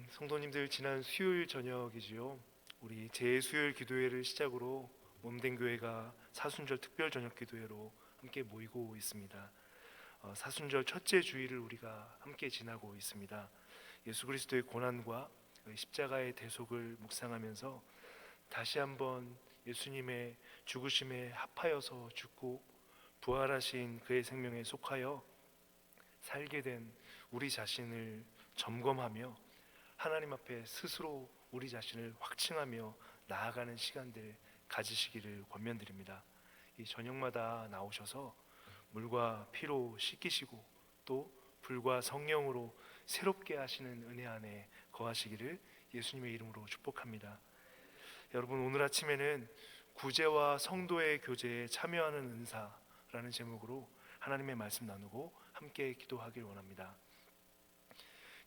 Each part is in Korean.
성도님들, 지난 수요일 저녁이지요. 우리 제 수요일 기도회를 시작으로 몸된 교회가 사순절 특별 저녁 기도회로 함께 모이고 있습니다. 사순절 첫째 주일을 우리가 함께 지나고 있습니다. 예수 그리스도의 고난과 십자가의 대속을 묵상하면서 다시 한번 예수님의 죽으심에 합하여서 죽고 부활하신 그의 생명에 속하여 살게 된 우리 자신을 점검하며 하나님 앞에 스스로 우리 자신을 확증하며 나아가는 시간들 가지시기를 권면드립니다. 이 저녁마다 나오셔서 물과 피로 씻기시고 또 불과 성령으로 새롭게 하시는 은혜 안에 거하시기를 예수님의 이름으로 축복합니다. 여러분, 오늘 아침에는 구제와 성도의 교제에 참여하는 은사라는 제목으로 하나님의 말씀 나누고 함께 기도하길 원합니다.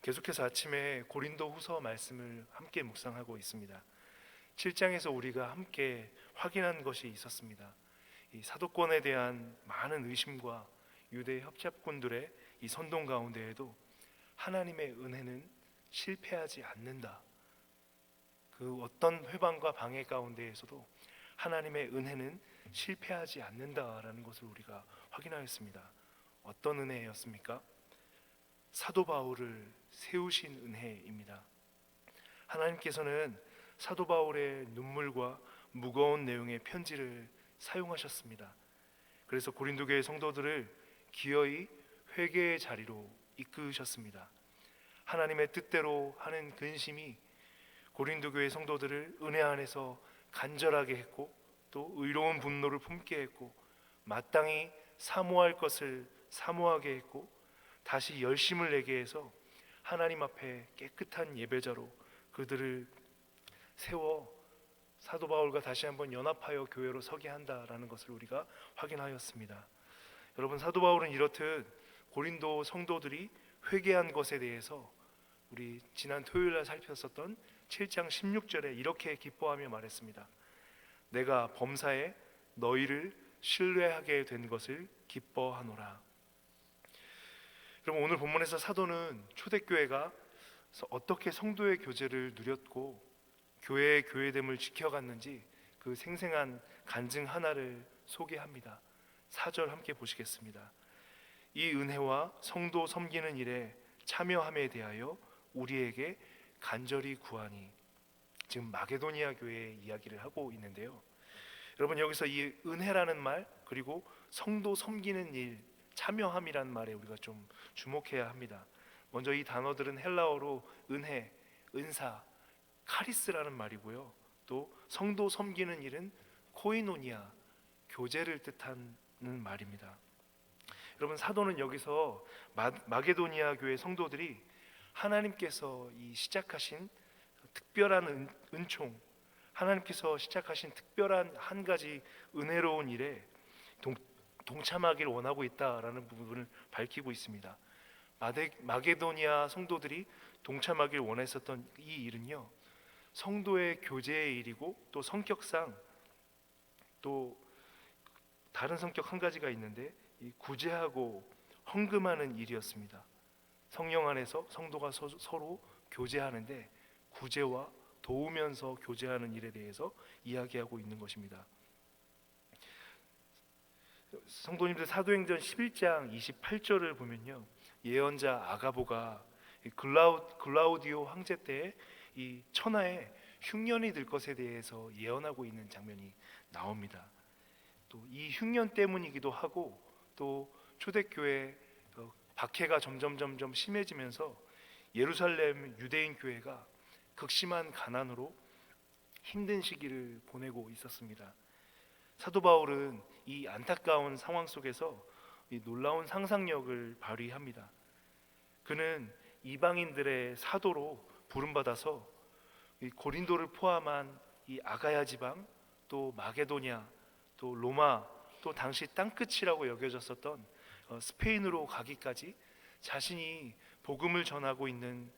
계속해서 아침에 고린도 후서 말씀을 함께 묵상하고 있습니다. 7장에서 우리가 함께 확인한 것이 있었습니다. 이 사도권에 대한 많은 의심과 유대 협잡군들의 이 선동 가운데에도 하나님의 은혜는 실패하지 않는다. 그 어떤 회방과 방해 가운데에서도 하나님의 은혜는 실패하지 않는다라는 것을 우리가 확인하였습니다. 어떤 은혜였습니까? 사도 바울을 세우신 은혜입니다. 하나님께서는 사도 바울의 눈물과 무거운 내용의 편지를 사용하셨습니다. 그래서 고린도 교회 성도들을 기어이 회개의 자리로 이끄셨습니다. 하나님의 뜻대로 하는 근심이 고린도 교회 성도들을 은혜 안에서 간절하게 했고 또 의로운 분노를 품게 했고 마땅히 사모할 것을 사모하게 했고 다시 열심을 내게 해서 하나님 앞에 깨끗한 예배자로 그들을 세워 사도 바울과 다시 한번 연합하여 교회로 서게 한다라는 것을 우리가 확인하였습니다. 여러분, 사도 바울은 이렇듯 고린도 성도들이 회개한 것에 대해서 우리 지난 토요일날 살폈었던 7장 16절에 이렇게 기뻐하며 말했습니다. 내가 범사에 너희를 신뢰하게 된 것을 기뻐하노라. 그럼 오늘 본문에서 사도는 초대교회가 어떻게 성도의 교제를 누렸고 교회의 교회됨을 지켜갔는지 그 생생한 간증 하나를 소개합니다. 4절 함께 보시겠습니다. 이 은혜와 성도 섬기는 일에 참여함에 대하여 우리에게 간절히 구하니. 지금 마게도니아 교회의 이야기를 하고 있는데요. 여러분, 여기서 이 은혜라는 말 그리고 성도 섬기는 일, 참여함이라는 말에 우리가 좀 주목해야 합니다. 먼저 이 단어들은 헬라어로 은혜, 은사, 카리스라는 말이고요. 또 성도 섬기는 일은 코이노니아, 교제를 뜻하는 말입니다. 여러분, 사도는 여기서 마게도니아 교회 성도들이 하나님께서 이 시작하신 특별한 은총, 하나님께서 시작하신 특별한 한 가지 은혜로운 일에 동참하기를 원하고 있다라는 부분을 밝히고 있습니다. 마게도니아 성도들이 동참하기를 원했었던 이 일은요, 성도의 교제의 일이고 또 성격상 또 다른 성격 한 가지가 있는데 이 구제하고 헌금하는 일이었습니다. 성령 안에서 성도가 서로 교제하는데 구제와 도우면서 교제하는 일에 대해서 이야기하고 있는 것입니다. 성도님들, 사도행전 11장 28절을 보면요, 예언자 아가보가 글라우디오 황제 때 이 천하에 흉년이 들 것에 대해서 예언하고 있는 장면이 나옵니다. 또 이 흉년 때문이기도 하고 또 초대교회 박해가 점점 심해지면서 예루살렘 유대인 교회가 극심한 가난으로 힘든 시기를 보내고 있었습니다. 사도 바울은 이 안타까운 상황 속에서 이 놀라운 상상력을 발휘합니다. 그는 이방인들의 사도로 부름받아서 이 고린도를 포함한 이 아가야 지방, 또 마게도냐, 또 로마, 또 당시 땅끝이라고 여겨졌었던 스페인으로 가기까지 자신이 복음을 전하고 있는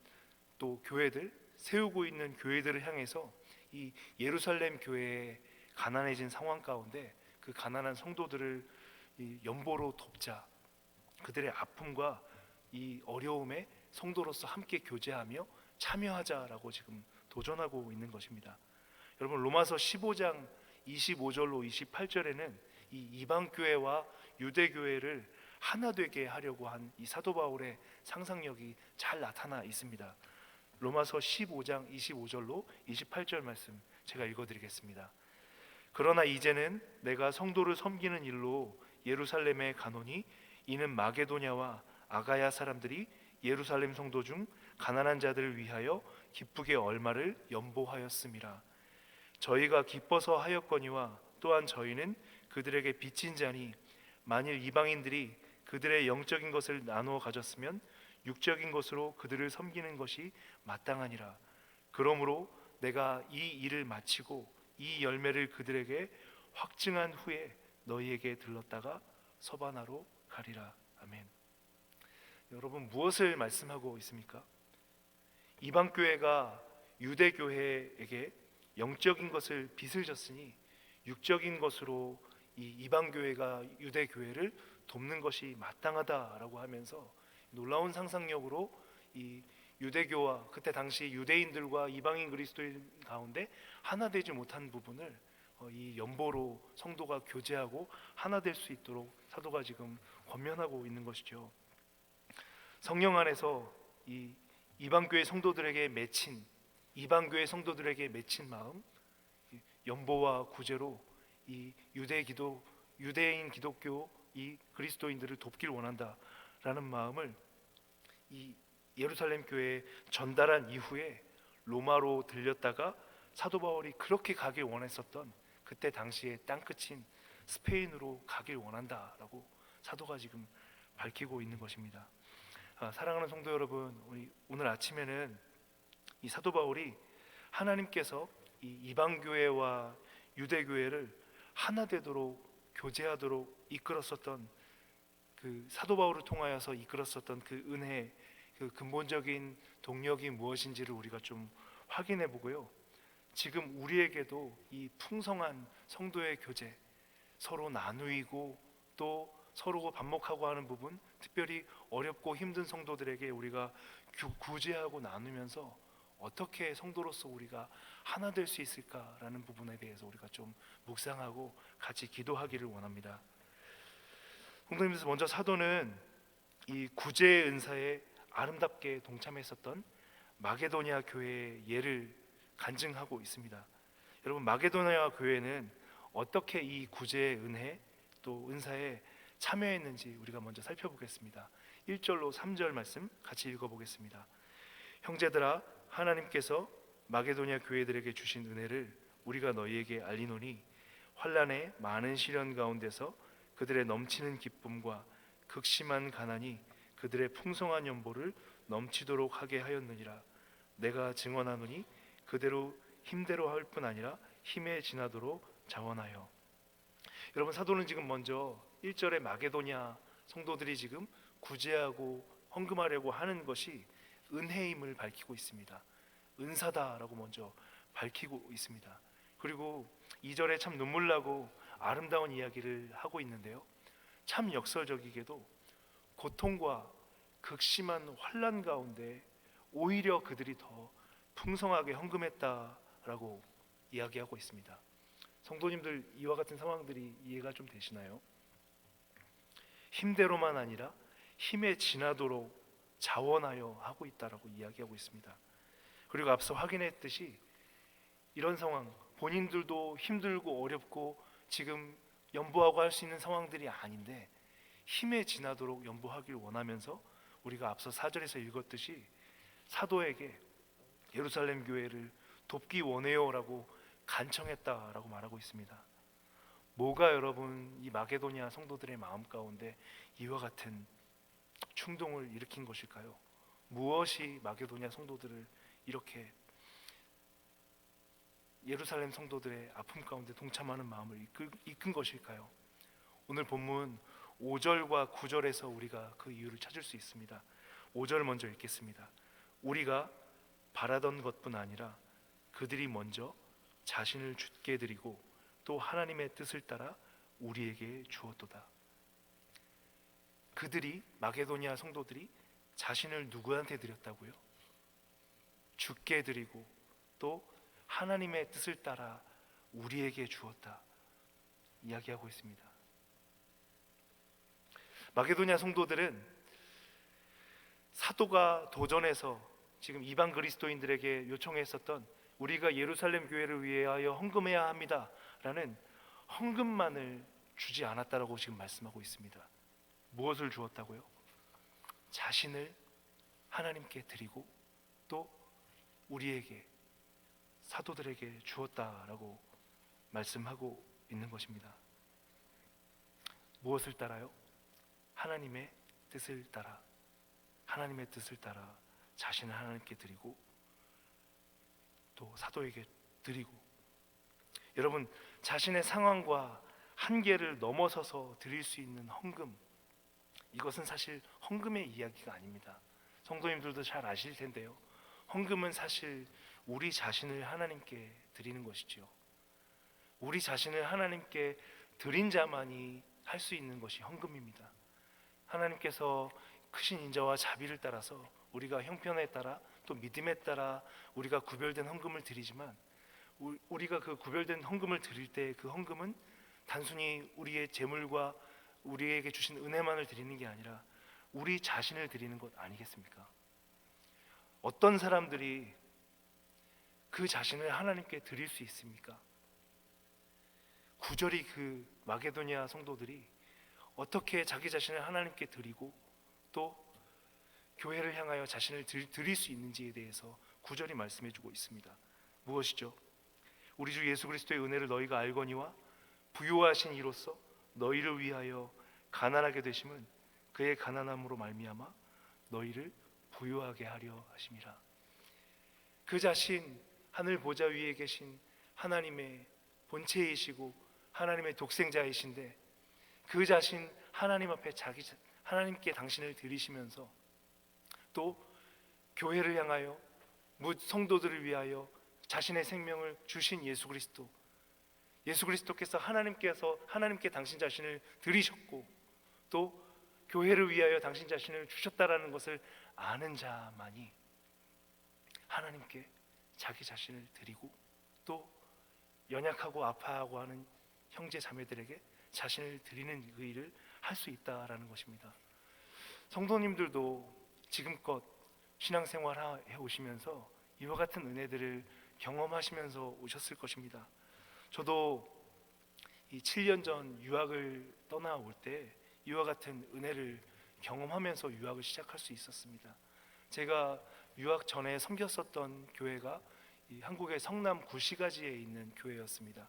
또 교회들, 세우고 있는 교회들을 향해서 이 예루살렘 교회의 가난해진 상황 가운데 그 가난한 성도들을 연보로 돕자, 그들의 아픔과 이 어려움에 성도로서 함께 교제하며 참여하자라고 지금 도전하고 있는 것입니다. 여러분, 로마서 15장 25절로 28절에는 이 이방 교회와 유대 교회를 하나 되게 하려고 한 이 사도 바울의 상상력이 잘 나타나 있습니다. 로마서 15장 25절로 28절 말씀 제가 읽어드리겠습니다. 그러나 이제는 내가 성도를 섬기는 일로 예루살렘에 가노니 이는 마게도냐와 아가야 사람들이 예루살렘 성도 중 가난한 자들을 위하여 기쁘게 얼마를 연보하였음이라. 저희가 기뻐서 하였거니와 또한 저희는 그들에게 빚진 자니 만일 이방인들이 그들의 영적인 것을 나누어 가졌으면 육적인 것으로 그들을 섬기는 것이 마땅하니라. 그러므로 내가 이 일을 마치고 이 열매를 그들에게 확증한 후에 너희에게 들렀다가 서바나로 가리라. 아멘. 여러분, 무엇을 말씀하고 있습니까? 이방 교회가 유대 교회에게 영적인 것을 빚을 졌으니 육적인 것으로 이 이방 교회가 유대 교회를 돕는 것이 마땅하다라고 하면서 놀라운 상상력으로 이 유대교와 그때 당시 유대인들과 이방인 그리스도인 가운데 하나 되지 못한 부분을 이 연보로 성도가 교제하고 하나 될 수 있도록 사도가 지금 권면하고 있는 것이죠. 성령 안에서 이 이방교회 성도들에게 맺힌 이방교회 성도들에게 맺힌 마음, 연보와 구제로 이 유대인 기독교 이 그리스도인들을 돕길 원한다라는 마음을 이 예루살렘 교회에 전달한 이후에 로마로 들렸다가 사도 바울이 그렇게 가길 원했었던 그때 당시의 땅끝인 스페인으로 가길 원한다라고 사도가 지금 밝히고 있는 것입니다. 사랑하는 성도 여러분, 우리 오늘 아침에는 이 사도 바울이 하나님께서 이 이방 교회와 유대 교회를 하나 되도록 교제하도록 이끌었었던 그 사도 바울을 통하여서 이끌었었던 그 은혜, 그 근본적인 동력이 무엇인지를 우리가 좀 확인해 보고요. 지금 우리에게도 이 풍성한 성도의 교제, 서로 나누이고 또 서로 반목하고 하는 부분, 특별히 어렵고 힘든 성도들에게 우리가 구제하고 나누면서 어떻게 성도로서 우리가 하나 될 수 있을까라는 부분에 대해서 우리가 좀 묵상하고 같이 기도하기를 원합니다. 성도님들, 먼저 사도는 이 구제의 은사에 아름답게 동참했었던 마게도냐 교회의 예를 간증하고 있습니다. 여러분, 마게도냐 교회는 어떻게 이 구제의 은혜 또 은사에 참여했는지 우리가 먼저 살펴보겠습니다. 1절로 3절 말씀 같이 읽어보겠습니다. 형제들아, 하나님께서 마게도냐 교회들에게 주신 은혜를 우리가 너희에게 알리노니 환난의 많은 시련 가운데서 그들의 넘치는 기쁨과 극심한 가난이 그들의 풍성한 연보를 넘치도록 하게 하였느니라. 내가 증언하노니 그대로 힘대로 할 뿐 아니라 힘에 지나도록 자원하여. 여러분, 사도는 지금 먼저 1절에 마게도냐 성도들이 지금 구제하고 헌금하려고 하는 것이 은혜임을 밝히고 있습니다. 은사다라고 먼저 밝히고 있습니다. 그리고 2절에 참 눈물나고 아름다운 이야기를 하고 있는데요, 참 역설적이게도 고통과 극심한 환난 가운데 오히려 그들이 더 풍성하게 헌금했다라고 이야기하고 있습니다. 성도님들, 이와 같은 상황들이 이해가 좀 되시나요? 힘대로만 아니라 힘에 지나도록 자원하여 하고 있다라고 이야기하고 있습니다. 그리고 앞서 확인했듯이 이런 상황, 본인들도 힘들고 어렵고 지금 연보하고 할 수 있는 상황들이 아닌데 힘에 지나도록 연보하길 원하면서 우리가 앞서 4절에서 읽었듯이 사도에게 예루살렘 교회를 돕기 원해요라고 간청했다라고 말하고 있습니다. 뭐가 여러분 이 마게도냐 성도들의 마음 가운데 이와 같은 충동을 일으킨 것일까요? 무엇이 마게도냐 성도들을 이렇게 예루살렘 성도들의 아픔 가운데 동참하는 마음을 이끈 것일까요? 오늘 본문 5절과 9절에서 우리가 그 이유를 찾을 수 있습니다. 5절 먼저 읽겠습니다. 우리가 바라던 것뿐 아니라 그들이 먼저 자신을 주께 드리고 또 하나님의 뜻을 따라 우리에게 주었도다. 그들이, 마게도냐 성도들이 자신을 누구한테 드렸다고요? 주께 드리고 또 하나님의 뜻을 따라 우리에게 주었다 이야기하고 있습니다. 마게도냐 성도들은 사도가 도전해서 지금 이방 그리스도인들에게 요청했었던 우리가 예루살렘 교회를 위하여 헌금해야 합니다 라는 헌금만을 주지 않았다라고 지금 말씀하고 있습니다. 무엇을 주었다고요? 자신을 하나님께 드리고 또 우리에게 사도들에게 주었다라고 말씀하고 있는 것입니다. 무엇을 따라요? 하나님의 뜻을 따라, 하나님의 뜻을 따라 자신을 하나님께 드리고 또 사도에게 드리고. 여러분, 자신의 상황과 한계를 넘어서서 드릴 수 있는 헌금, 이것은 사실 헌금의 이야기가 아닙니다. 성도님들도 잘 아실 텐데요, 헌금은 사실 우리 자신을 하나님께 드리는 것이지요. 우리 자신을 하나님께 드린 자만이 할 수 있는 것이 헌금입니다. 하나님께서 크신 인자와 자비를 따라서 우리가 형편에 따라 또 믿음에 따라 우리가 구별된 헌금을 드리지만, 우리가 그 구별된 헌금을 드릴 때 그 헌금은 단순히 우리의 재물과 우리에게 주신 은혜만을 드리는 게 아니라 우리 자신을 드리는 것 아니겠습니까? 어떤 사람들이 그 자신을 하나님께 드릴 수 있습니까? 구절이 그 마게도냐 성도들이 어떻게 자기 자신을 하나님께 드리고 또 교회를 향하여 자신을 드릴 수 있는지에 대해서 구절이 말씀해주고 있습니다. 무엇이죠? 우리 주 예수 그리스도의 은혜를 너희가 알거니와 부요하신 이로써 너희를 위하여 가난하게 되심은 그의 가난함으로 말미암아 너희를 부요하게 하려 하심이라. 그 자신 하늘 보좌 위에 계신 하나님의 본체이시고 하나님의 독생자이신데 그 자신 하나님 앞에 하나님께 당신을 드리시면서 또 교회를 향하여 뭇 성도들을 위하여 자신의 생명을 주신 예수 그리스도께서 하나님께 당신 자신을 드리셨고 또 교회를 위하여 당신 자신을 주셨다라는 것을 아는 자만이 하나님께 자기 자신을 드리고 또 연약하고 아파하고 하는 형제 자매들에게 자신을 드리는 그 일을 할 수 있다라는 것입니다. 성도님들도 지금껏 신앙생활 해 오시면서 이와 같은 은혜들을 경험하시면서 오셨을 것입니다. 저도 이 7년 전 유학을 떠나올 때 이와 같은 은혜를 경험하면서 유학을 시작할 수 있었습니다. 제가 유학 전에 섬겼었던 교회가 이 한국의 성남 구시가지에 있는 교회였습니다.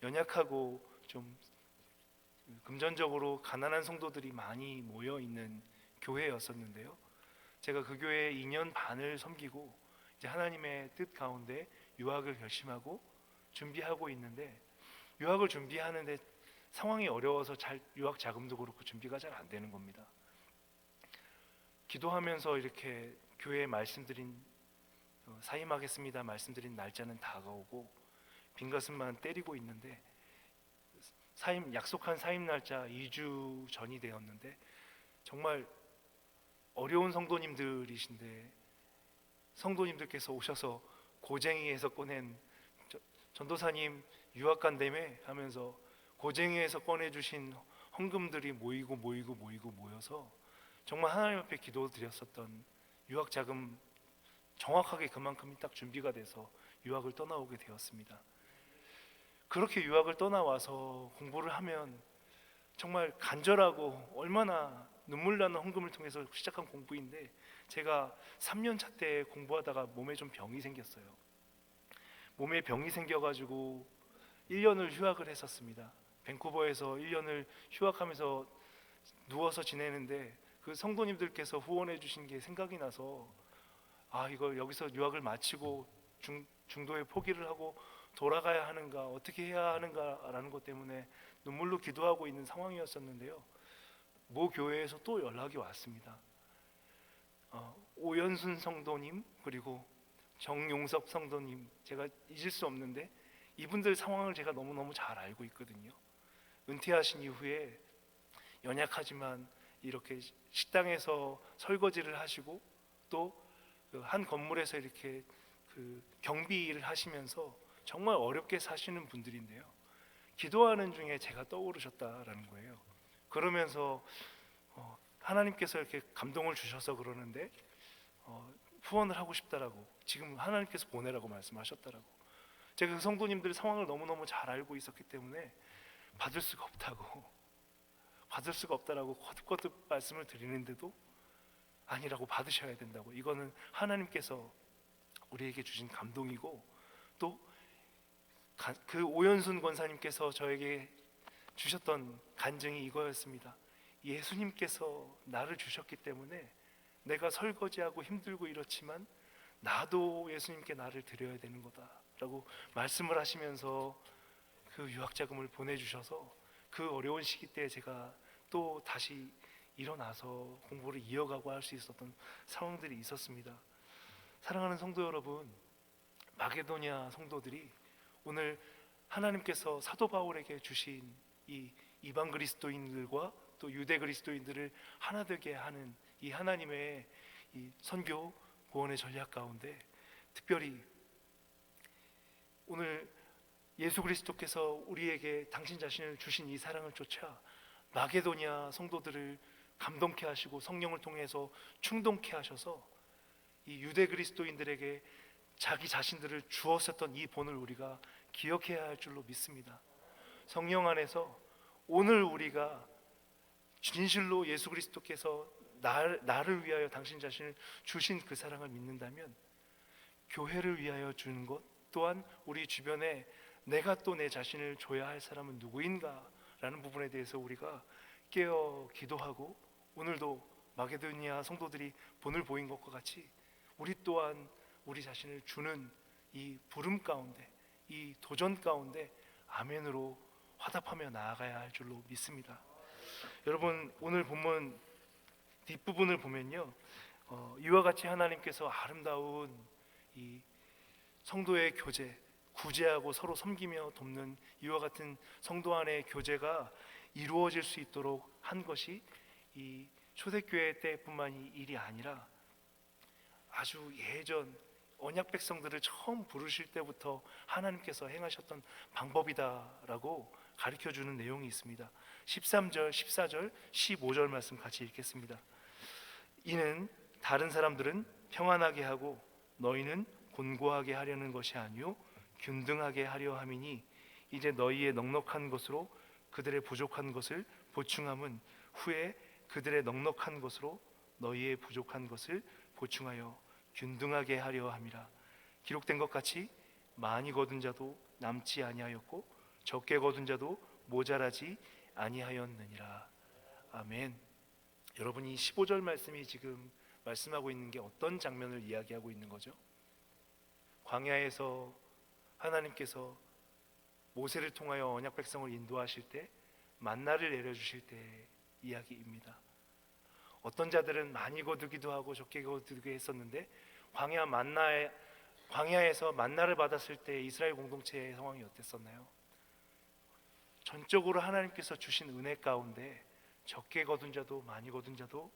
연약하고 좀 금전적으로 가난한 성도들이 많이 모여 있는 교회였었는데요. 제가 그 교회에 2년 반을 섬기고 이제 하나님의 뜻 가운데 유학을 결심하고 준비하고 있는데, 유학을 준비하는데 상황이 어려워서 유학 자금도 그렇고 준비가 잘 안 되는 겁니다. 기도하면서 이렇게 교회에 말씀드린 사임하겠습니다 말씀드린 날짜는 다가오고 빈가슴만 때리고 있는데 약속한 사임 날짜 2주 전이 되었는데 정말 어려운 성도님들이신데 성도님들께서 오셔서 고쟁이에서 꺼낸 전도사님 유학 간다며 하면서 고쟁이에서 꺼내주신 헌금들이 모여서 정말 하나님 앞에 기도드렸었던 유학 자금 정확하게 그만큼이 딱 준비가 돼서 유학을 떠나오게 되었습니다. 그렇게 유학을 떠나와서 공부를 하면 정말 간절하고 얼마나 눈물 나는 헌금을 통해서 시작한 공부인데, 제가 3년 차 때 공부하다가 몸에 좀 병이 생겼어요. 몸에 병이 생겨가지고 1년을 휴학을 했었습니다. 밴쿠버에서 1년을 휴학하면서 누워서 지내는데 그 성도님들께서 후원해 주신 게 생각이 나서 이거 여기서 유학을 마치고 중도에 포기를 하고 돌아가야 하는가, 어떻게 해야 하는가라는 것 때문에 눈물로 기도하고 있는 상황이었었는데요. 모 교회에서 또 연락이 왔습니다. 오연순 성도님 그리고 정용섭 성도님, 제가 잊을 수 없는데 이분들 상황을 제가 너무너무 잘 알고 있거든요. 은퇴하신 이후에 연약하지만 이렇게 식당에서 설거지를 하시고 또 한 건물에서 이렇게 경비 일을 하시면서 정말 어렵게 사시는 분들인데요. 기도하는 중에 제가 떠오르셨다라는 거예요. 그러면서 하나님께서 이렇게 감동을 주셔서 그러는데 후원을 하고 싶다라고, 지금 하나님께서 보내라고 말씀하셨다라고. 제가 그 성도님들 상황을 너무너무 잘 알고 있었기 때문에 받을 수가 없다라고 거듭거듭 말씀을 드리는데도 아니라고, 받으셔야 된다고. 이거는 하나님께서 우리에게 주신 감동이고, 또 그 오연순 권사님께서 저에게 주셨던 간증이 이거였습니다. 예수님께서 나를 주셨기 때문에 내가 설거지하고 힘들고 이렇지만 나도 예수님께 나를 드려야 되는 거다라고 말씀을 하시면서 그 유학자금을 보내주셔서 그 어려운 시기 때 제가 또 다시 일어나서 공부를 이어가고 할 수 있었던 상황들이 있었습니다. 사랑하는 성도 여러분, 마게도냐 성도들이 오늘 하나님께서 사도 바울에게 주신 이 이방 그리스도인들과 또 유대 그리스도인들을 하나 되게 하는 이 하나님의 이 선교 구원의 전략 가운데, 특별히 오늘 예수 그리스도께서 우리에게 당신 자신을 주신 이 사랑을 쫓아 마게도냐 성도들을 감동케 하시고 성령을 통해서 충동케 하셔서 이 유대 그리스도인들에게 자기 자신들을 주었었던 이 본을 우리가 기억해야 할 줄로 믿습니다. 성령 안에서 오늘 우리가 진실로 예수 그리스도께서 나를 위하여 당신 자신을 주신 그 사랑을 믿는다면, 교회를 위하여 주는 것, 또한 우리 주변에 내가 또 내 자신을 줘야 할 사람은 누구인가 라는 부분에 대해서 우리가 깨어 기도하고, 오늘도 마게도니아 성도들이 본을 보인 것과 같이 우리 또한 우리 자신을 주는 이 부름 가운데, 이 도전 가운데 아멘으로 화답하며 나아가야 할 줄로 믿습니다. 여러분, 오늘 본문 뒷부분을 보면요, 이와 같이 하나님께서 아름다운 이 성도의 교제, 구제하고 서로 섬기며 돕는 이와 같은 성도 안의 교제가 이루어질 수 있도록 한 것이 이 초대교회 때뿐만이 일이 아니라 아주 예전 언약 백성들을 처음 부르실 때부터 하나님께서 행하셨던 방법이다라고 가르쳐주는 내용이 있습니다. 13절, 14절, 15절 말씀 같이 읽겠습니다. 이는 다른 사람들은 평안하게 하고 너희는 곤고하게 하려는 것이 아니요 균등하게 하려 함이니, 이제 너희의 넉넉한 것으로 그들의 부족한 것을 보충함은 후에 그들의 넉넉한 것으로 너희의 부족한 것을 보충하여 균등하게 하려 함이라. 기록된 것 같이 많이 거둔 자도 남지 아니하였고 적게 거둔 자도 모자라지 아니하였느니라. 아멘. 여러분이 15절 말씀이 지금 말씀하고 있는 게 어떤 장면을 이야기하고 있는 거죠? 광야에서 하나님께서 모세를 통하여 언약 백성을 인도하실 때 만나를 내려주실 때 이야기입니다. 어떤 자들은 많이 거두기도 하고 적게 거두기도 했었는데, 광야에서 만나를 받았을 때 이스라엘 공동체의 상황이 어땠었나요? 전적으로 하나님께서 주신 은혜 가운데 적게 거둔 자도 많이 거둔 자도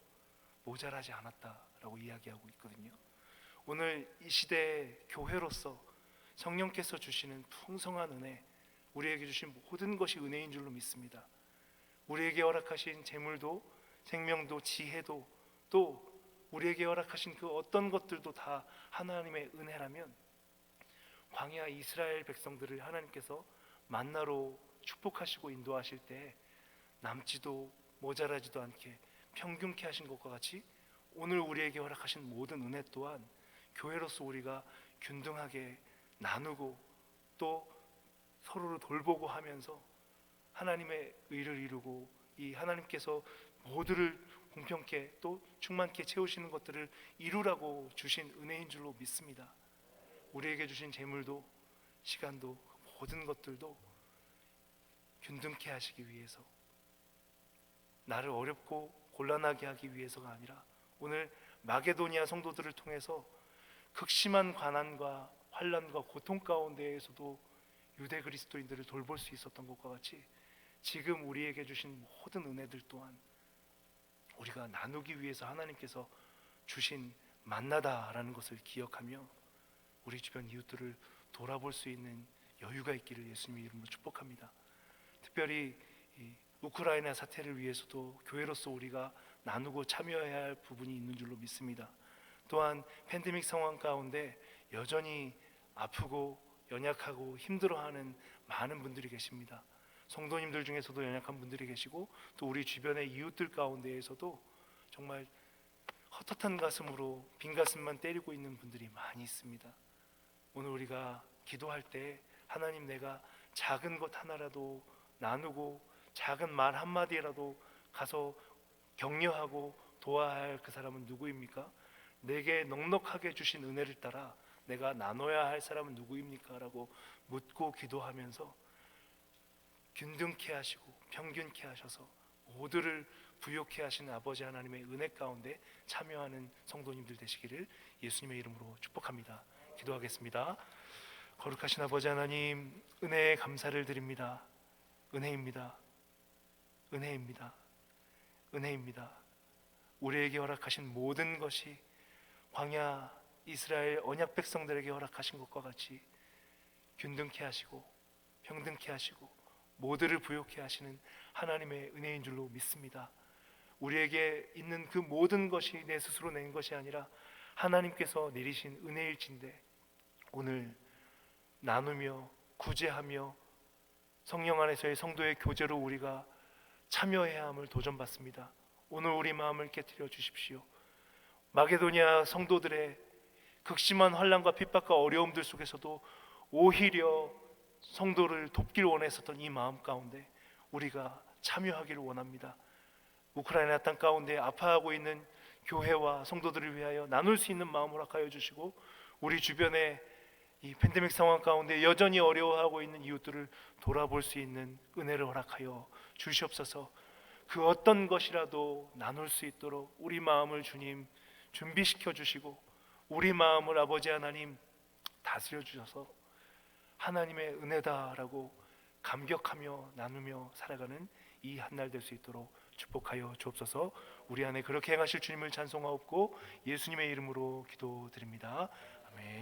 모자라지 않았다라고 이야기하고 있거든요. 오늘 이 시대의 교회로서 성령께서 주시는 풍성한 은혜, 우리에게 주신 모든 것이 은혜인 줄로 믿습니다. 우리에게 허락하신 재물도 생명도 지혜도 또 우리에게 허락하신 그 어떤 것들도 다 하나님의 은혜라면, 광야 이스라엘 백성들을 하나님께서 만나로 축복하시고 인도하실 때 남지도 모자라지도 않게 평균케 하신 것과 같이 오늘 우리에게 허락하신 모든 은혜 또한 교회로서 우리가 균등하게 나누고 또 서로를 돌보고 하면서 하나님의 의를 이루고, 이 하나님께서 모두를 공평케 또 충만케 채우시는 것들을 이루라고 주신 은혜인 줄로 믿습니다. 우리에게 주신 재물도 시간도 모든 것들도 균등케 하시기 위해서, 나를 어렵고 곤란하게 하기 위해서가 아니라 오늘 마게도니아 성도들을 통해서 극심한 가난과 환난과 고통 가운데에서도 유대 그리스도인들을 돌볼 수 있었던 것과 같이 지금 우리에게 주신 모든 은혜들 또한 우리가 나누기 위해서 하나님께서 주신 만나다라는 것을 기억하며 우리 주변 이웃들을 돌아볼 수 있는 여유가 있기를 예수님의 이름으로 축복합니다. 특별히 이 우크라이나 사태를 위해서도 교회로서 우리가 나누고 참여해야 할 부분이 있는 줄로 믿습니다. 또한 팬데믹 상황 가운데 여전히 아프고 연약하고 힘들어하는 많은 분들이 계십니다. 성도님들 중에서도 연약한 분들이 계시고 또 우리 주변의 이웃들 가운데에서도 정말 헛헛한 가슴으로 빈 가슴만 때리고 있는 분들이 많이 있습니다. 오늘 우리가 기도할 때 하나님, 내가 작은 것 하나라도 나누고 작은 말 한마디라도 가서 격려하고 도와야 할 그 사람은 누구입니까? 내게 넉넉하게 주신 은혜를 따라 내가 나눠야 할 사람은 누구입니까? 라고 묻고 기도하면서 균등케 하시고 평균케 하셔서 모두를 부욕케 하시는 아버지 하나님의 은혜 가운데 참여하는 성도님들 되시기를 예수님의 이름으로 축복합니다. 기도하겠습니다. 거룩하신 아버지 하나님, 은혜에 감사를 드립니다. 은혜입니다. 은혜입니다. 은혜입니다. 우리에게 허락하신 모든 것이 광야 이스라엘 언약 백성들에게 허락하신 것과 같이 균등케 하시고 평등케 하시고 모두를 부욕케 하시는 하나님의 은혜인 줄로 믿습니다. 우리에게 있는 그 모든 것이 내 스스로 낸 것이 아니라 하나님께서 내리신 은혜일진데 오늘 나누며 구제하며 성령 안에서의 성도의 교제로 우리가 참여해야 함을 도전받습니다. 오늘 우리 마음을 깨트려 주십시오. 마게도니아 성도들의 극심한 환난과 핍박과 어려움들 속에서도 오히려 성도를 돕기를 원했었던 이 마음 가운데 우리가 참여하기를 원합니다. 우크라이나 땅 가운데 아파하고 있는 교회와 성도들을 위하여 나눌 수 있는 마음을 허락하여 주시고 우리 주변에 이 팬데믹 상황 가운데 여전히 어려워하고 있는 이웃들을 돌아볼 수 있는 은혜를 허락하여 주시옵소서. 그 어떤 것이라도 나눌 수 있도록 우리 마음을 주님 준비시켜 주시고 우리 마음을 아버지 하나님 다스려 주셔서 하나님의 은혜다라고 감격하며 나누며 살아가는 이 한 날 될 수 있도록 축복하여 주옵소서. 우리 안에 그렇게 행하실 주님을 찬송하옵고 예수님의 이름으로 기도드립니다. 아멘.